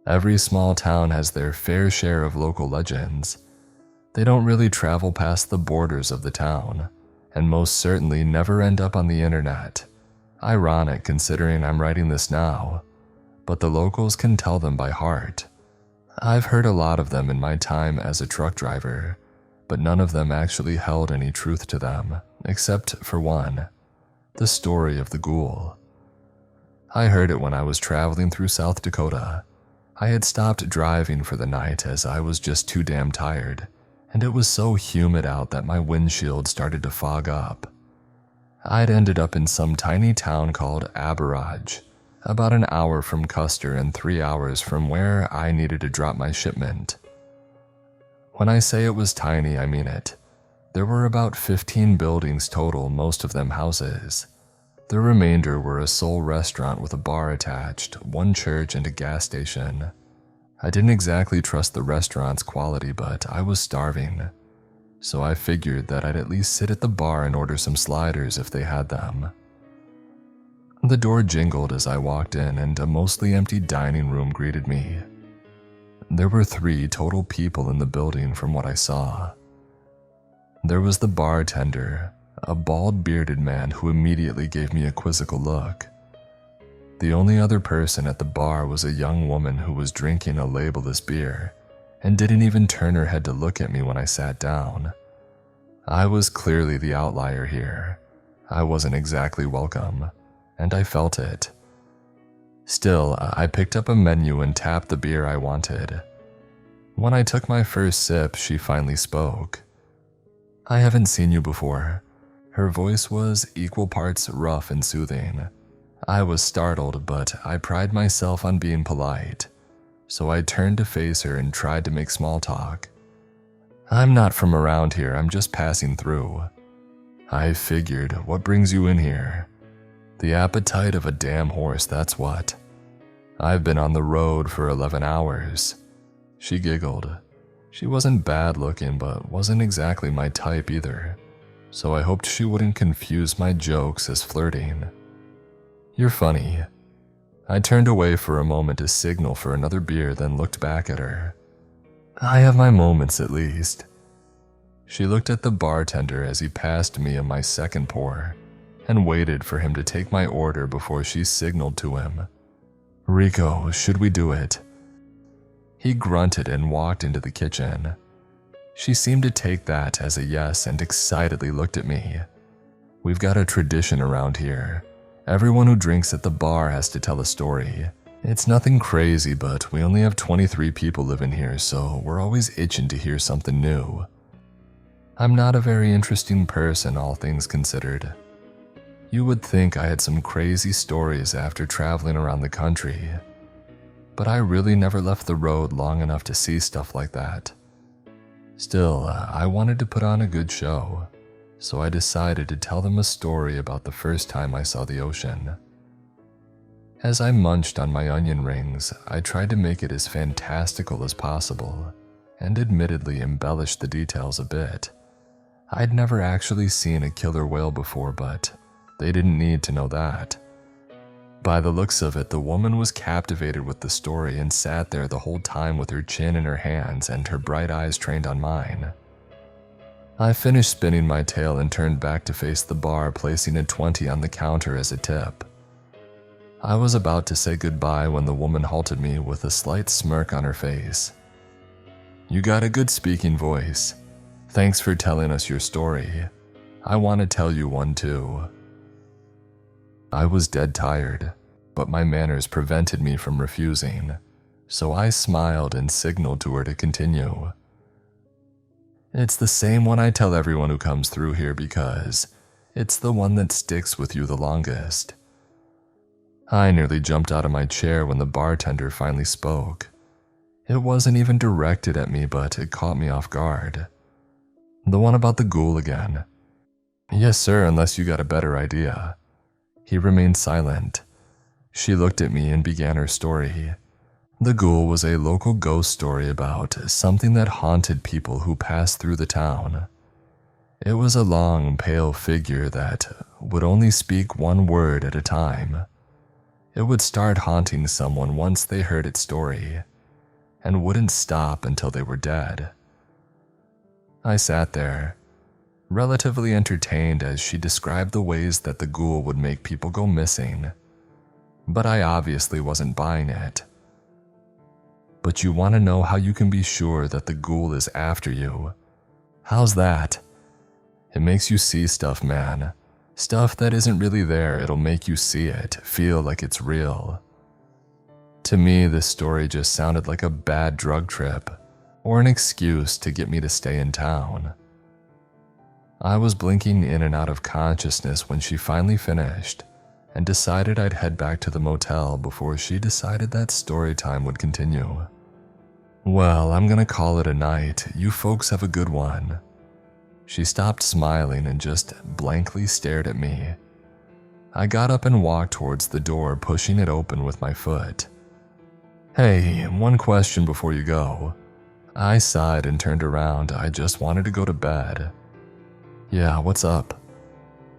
Every small town has their fair share of local legends. They don't really travel past the borders of the town, and most certainly never end up on the internet. Ironic considering I'm writing this now, but the locals can tell them by heart. I've heard a lot of them in my time as a truck driver, but none of them actually held any truth to them, except for one, the story of the ghoul. I heard it when I was traveling through South Dakota. I had stopped driving for the night as I was just too damn tired, and it was so humid out that my windshield started to fog up. I'd ended up in some tiny town called Aberage, about an hour from Custer and 3 hours from where I needed to drop my shipment. When I say it was tiny, I mean it. There were about 15 buildings total, most of them houses. The remainder were a sole restaurant with a bar attached, one church, and a gas station. I didn't exactly trust the restaurant's quality, but I was starving, so I figured that I'd at least sit at the bar and order some sliders if they had them. The door jingled as I walked in, and a mostly empty dining room greeted me. There were 3 total people in the building from what I saw. There was the bartender, a bald-bearded man who immediately gave me a quizzical look. The only other person at the bar was a young woman who was drinking a labelless beer and didn't even turn her head to look at me when I sat down. I was clearly the outlier here. I wasn't exactly welcome, and I felt it. Still, I picked up a menu and tapped the beer I wanted. When I took my first sip, she finally spoke. "I haven't seen you before." Her voice was equal parts rough and soothing. I was startled, but I pride myself on being polite, so I turned to face her and tried to make small talk. "I'm not from around here, I'm just passing through." I figured, what brings you in here? The appetite of a damn horse, that's what. I've been on the road for 11 hours. She giggled. She wasn't bad looking, but wasn't exactly my type either, so I hoped she wouldn't confuse my jokes as flirting. "You're funny." I turned away for a moment to signal for another beer, then looked back at her. "I have my moments at least." She looked at the bartender as he passed me my second pour, and waited for him to take my order before she signaled to him. "Rico, should we do it?" He grunted and walked into the kitchen. She seemed to take that as a yes and excitedly looked at me. "We've got a tradition around here. Everyone who drinks at the bar has to tell a story. It's nothing crazy, but we only have 23 people living here, so we're always itching to hear something new. I'm not a very interesting person, all things considered. You would think I had some crazy stories after traveling around the country, but I really never left the road long enough to see stuff like that. Still, I wanted to put on a good show, so I decided to tell them a story about the first time I saw the ocean. As I munched on my onion rings, I tried to make it as fantastical as possible, and admittedly embellished the details a bit. I'd never actually seen a killer whale before, but they didn't need to know that. By the looks of it, the woman was captivated with the story and sat there the whole time with her chin in her hands and her bright eyes trained on mine. I finished spinning my tale and turned back to face the bar, placing a 20 on the counter as a tip. I was about to say goodbye when the woman halted me with a slight smirk on her face. "You got a good speaking voice. Thanks for telling us your story. I want to tell you one too." I was dead tired, but my manners prevented me from refusing, so I smiled and signaled to her to continue. "It's the same one I tell everyone who comes through here because it's the one that sticks with you the longest." I nearly jumped out of my chair when the bartender finally spoke. It wasn't even directed at me, but it caught me off guard. "The one about the ghoul again?" "Yes, sir, unless you got a better idea." He remained silent. She looked at me and began her story. The ghoul was a local ghost story about something that haunted people who passed through the town. It was a long, pale figure that would only speak one word at a time. It would start haunting someone once they heard its story, and wouldn't stop until they were dead. I sat there, relatively entertained as she described the ways that the ghoul would make people go missing, but I obviously wasn't buying it. But you want to know how you can be sure that the ghoul is after you? How's that? It makes you see stuff, man. Stuff that isn't really there, it'll make you see it, feel like it's real. To me, this story just sounded like a bad drug trip, or an excuse to get me to stay in town. I was blinking in and out of consciousness when she finally finished, and decided I'd head back to the motel before she decided that story time would continue. Well, I'm gonna call it a night. You folks have a good one. She stopped smiling and just blankly stared at me. I got up and walked towards the door, pushing it open with my foot. Hey, one question before you go. I sighed and turned around. I just wanted to go to bed. Yeah, what's up?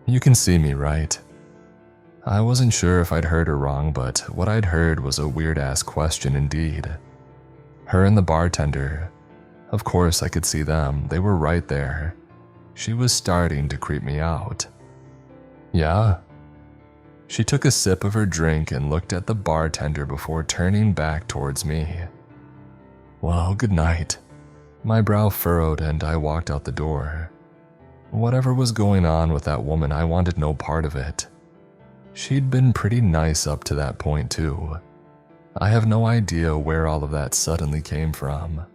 You can see me, right? I wasn't sure if I'd heard her wrong, but what I'd heard was a weird-ass question indeed. Her and the bartender. Of course I could see them. They were right there. She was starting to creep me out. Yeah? She took a sip of her drink and looked at the bartender before turning back towards me. Well, good night. My brow furrowed and I walked out the door. Whatever was going on with that woman, I wanted no part of it. She'd been pretty nice up to that point too. I have no idea where all of that suddenly came from.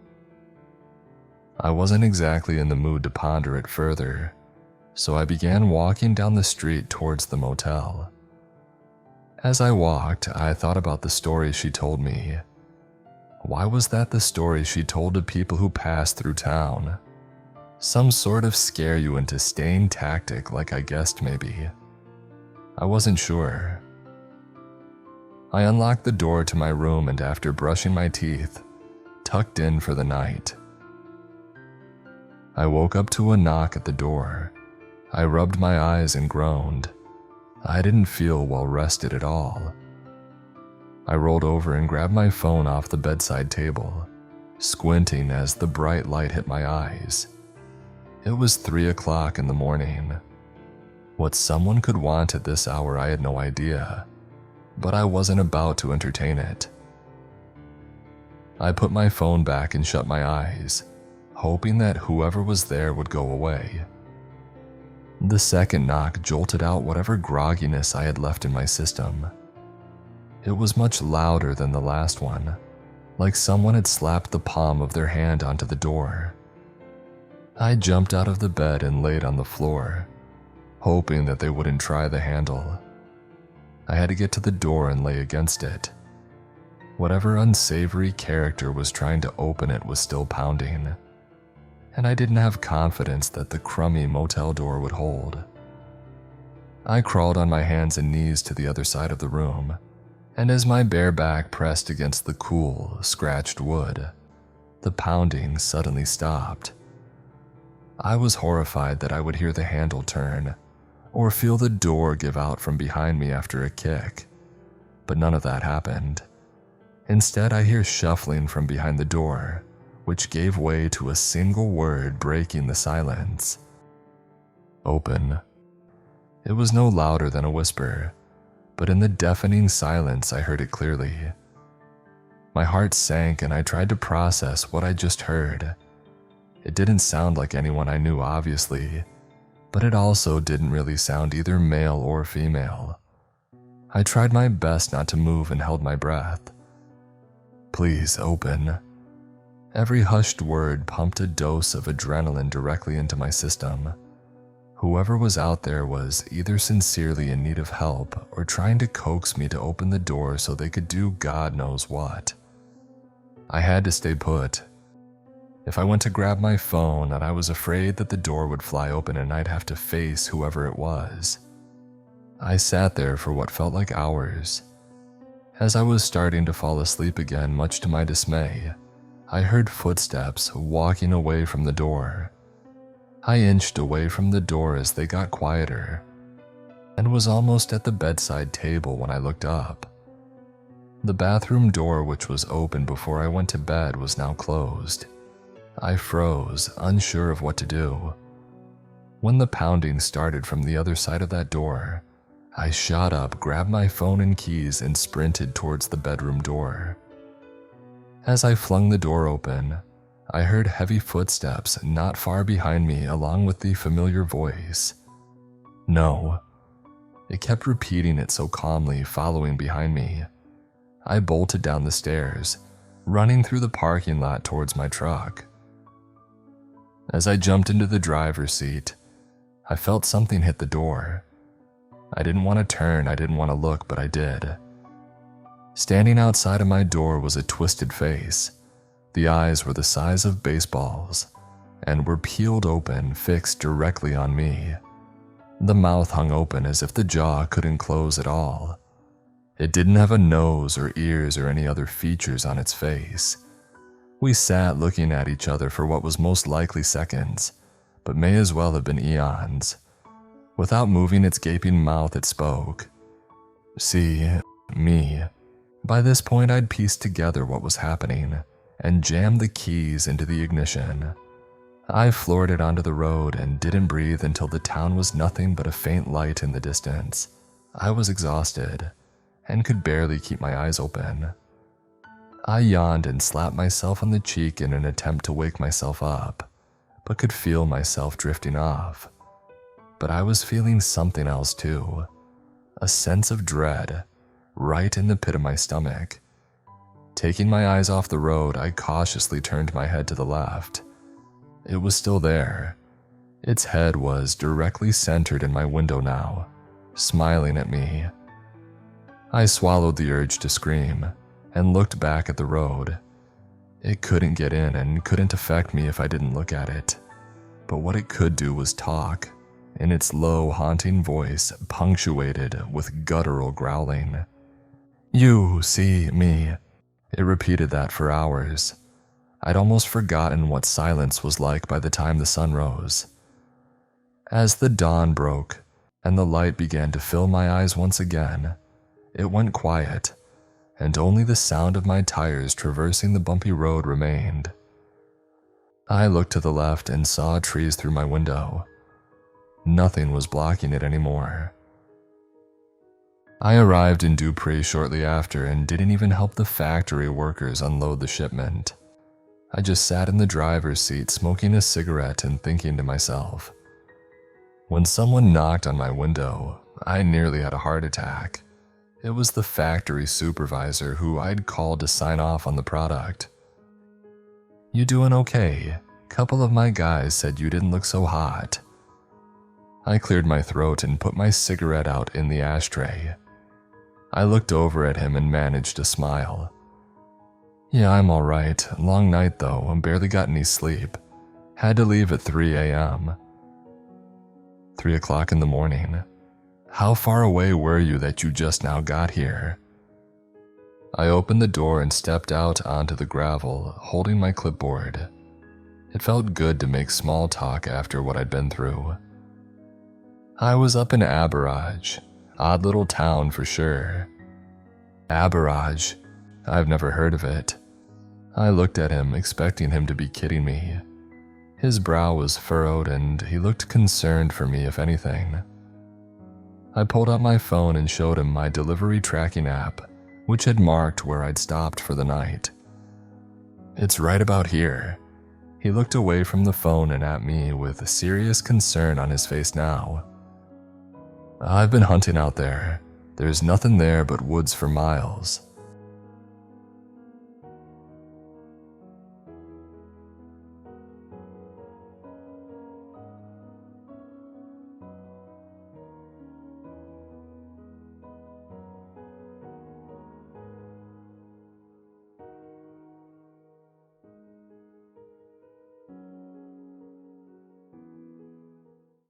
I wasn't exactly in the mood to ponder it further, so I began walking down the street towards the motel. As I walked, I thought about the story she told me. Why was that the story she told to people who passed through town? Some sort of scare you into staying tactic like I guessed maybe. I wasn't sure. I unlocked the door to my room and after brushing my teeth, tucked in for the night. I woke up to a knock at the door. I rubbed my eyes and groaned. I didn't feel well rested at all. I rolled over and grabbed my phone off the bedside table, squinting as the bright light hit my eyes. It was 3 o'clock in the morning. What someone could want at this hour I had no idea, but I wasn't about to entertain it. I put my phone back and shut my eyes, hoping that whoever was there would go away. The second knock jolted out whatever grogginess I had left in my system. It was much louder than the last one, like someone had slapped the palm of their hand onto the door. I jumped out of the bed and laid on the floor, hoping that they wouldn't try the handle. I had to get to the door and lay against it. Whatever unsavory character was trying to open it was still pounding, and I didn't have confidence that the crummy motel door would hold. I crawled on my hands and knees to the other side of the room, and as my bare back pressed against the cool, scratched wood, the pounding suddenly stopped. I was horrified that I would hear the handle turn, or feel the door give out from behind me after a kick, but none of that happened. Instead, I hear shuffling from behind the door, which gave way to a single word breaking the silence. Open. It was no louder than a whisper, but in the deafening silence I heard it clearly. My heart sank and I tried to process what I just heard. It didn't sound like anyone I knew, obviously, but it also didn't really sound either male or female. I tried my best not to move and held my breath. Please open. Every hushed word pumped a dose of adrenaline directly into my system. Whoever was out there was either sincerely in need of help or trying to coax me to open the door so they could do God knows what. I had to stay put. If I went to grab my phone, I was afraid that the door would fly open and I'd have to face whoever it was. I sat there for what felt like hours. As I was starting to fall asleep again, much to my dismay, I heard footsteps walking away from the door. I inched away from the door as they got quieter, and was almost at the bedside table when I looked up. The bathroom door, which was open before I went to bed, was now closed. I froze, unsure of what to do. When the pounding started from the other side of that door, I shot up, grabbed my phone and keys, and sprinted towards the bedroom door. As I flung the door open, I heard heavy footsteps not far behind me, along with the familiar voice. "No." It kept repeating it so calmly, following behind me. I bolted down the stairs, running through the parking lot towards my truck. As I jumped into the driver's seat, I felt something hit the door. I didn't want to turn, I didn't want to look, but I did. Standing outside of my door was a twisted face. The eyes were the size of baseballs and were peeled open, fixed directly on me. The mouth hung open as if the jaw couldn't close at all. It didn't have a nose or ears or any other features on its face. We sat looking at each other for what was most likely seconds, but may as well have been eons. Without moving its gaping mouth, it spoke. "See, me." By this point, I'd pieced together what was happening and jammed the keys into the ignition. I floored it onto the road and didn't breathe until the town was nothing but a faint light in the distance. I was exhausted and could barely keep my eyes open. I yawned and slapped myself on the cheek in an attempt to wake myself up, but could feel myself drifting off. But I was feeling something else too, a sense of dread, right in the pit of my stomach. Taking my eyes off the road, I cautiously turned my head to the left. It was still there. Its head was directly centered in my window now, smiling at me. I swallowed the urge to scream and looked back at the road. It couldn't get in and couldn't affect me if I didn't look at it. But what it could do was talk, in its low, haunting voice, punctuated with guttural growling. "You see me." It repeated that for hours. I'd almost forgotten what silence was like by the time the sun rose. As the dawn broke and the light began to fill my eyes once again, it went quiet, and only the sound of my tires traversing the bumpy road remained. I looked to the left and saw trees through my window. Nothing was blocking it anymore. I arrived in Dupree shortly after and didn't even help the factory workers unload the shipment. I just sat in the driver's seat smoking a cigarette and thinking to myself. When someone knocked on my window, I nearly had a heart attack. It was the factory supervisor who I'd called to sign off on the product. "You doing okay? Couple of my guys said you didn't look so hot." I cleared my throat and put my cigarette out in the ashtray. I looked over at him and managed a smile. "Yeah, I'm alright. Long night though, barely got any sleep. Had to leave at 3 a.m. 3 o'clock in the morning. How far away were you that you just now got here?" I opened the door and stepped out onto the gravel, holding my clipboard. It felt good to make small talk after what I'd been through. "I was up in Aberage. Odd little town for sure." "Aberage? I've never heard of it." I looked at him, expecting him to be kidding me. His brow was furrowed and he looked concerned for me, if anything. I pulled out my phone and showed him my delivery tracking app, which had marked where I'd stopped for the night. "It's right about here." He looked away from the phone and at me with serious concern on his face now. "I've been hunting out there. There's nothing there but woods for miles.